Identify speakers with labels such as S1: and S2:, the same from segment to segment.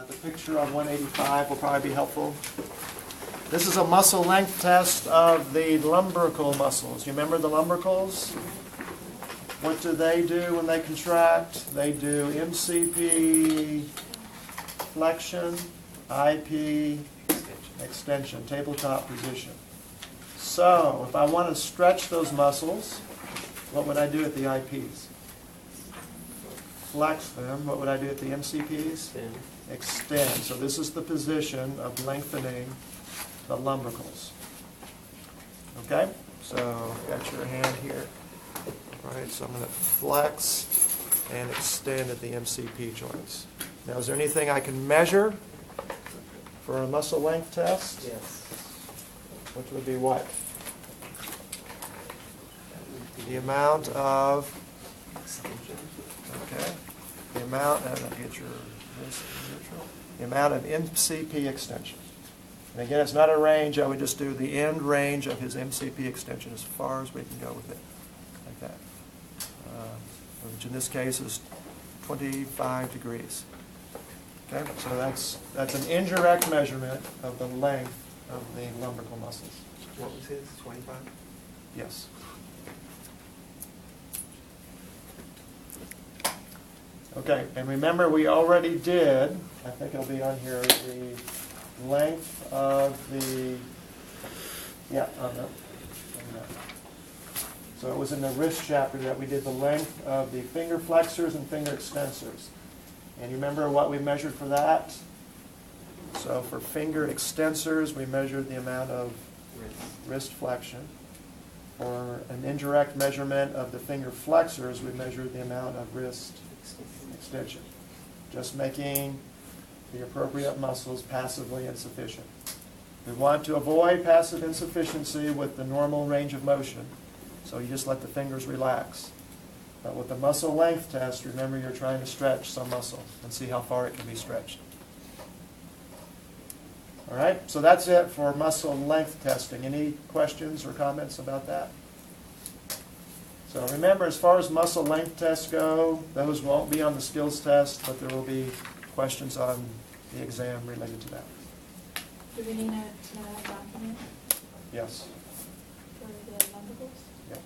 S1: The picture on 185 will probably be helpful. This is a muscle length test of the lumbrical muscles. You remember the lumbricals? What do they do when they contract? They do MCP flexion, IP extension, tabletop position. So if I want to stretch those muscles, what would I do at the IPs? Flex them. What would I do at the MCPs? Extend. So this is the position of lengthening the lumbricals. Okay? So got your hand here. All right, so I'm going to flex and extend at the MCP joints. Now, is there anything I can measure for a muscle length test?
S2: Yes.
S1: Which would be what? The amount of, okay, the amount, and I'll get your wrist neutral, the amount of MCP extension. And again, it's not a range. I would just do the end range of his MCP extension as far as we can go with it, like that. Which in this case is 25 degrees. Okay, so that's an indirect measurement of the length of the lumbrical muscles.
S2: What was his? 25?
S1: Yes. Okay, and remember we already did, I think it'll be on here, the length of the, yeah, on that. So it was in the wrist chapter that we did the length of the finger flexors and finger extensors. And you remember what we measured for that? So for finger extensors, we measured the amount of wrist flexion. For an indirect measurement of the finger flexors, we measured the amount of wrist extension. Just making the appropriate muscles passively insufficient. We want to avoid passive insufficiency with the normal range of motion, so you just let the fingers relax. But with the muscle length test, remember you're trying to stretch some muscle and see how far it can be stretched. All right, so that's it for muscle length testing. Any questions or comments about that? So remember, as far as muscle length tests go, those won't be on the skills test, but there will be questions on the exam related to that.
S3: Do we need a document
S1: Yes.
S3: for the lumbricals?
S1: Yeah.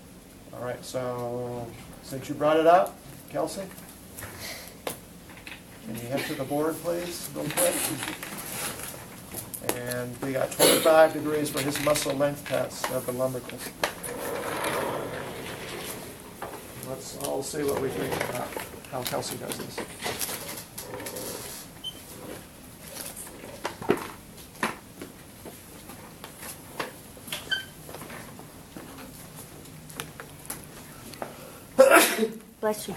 S1: All right, so since you brought it up, Kelsey, can you head to the board, please, real quick? And we got 25 degrees for his muscle length test of the lumbricals. Let's all see what we think about how Kelsey does this.
S4: Bless you.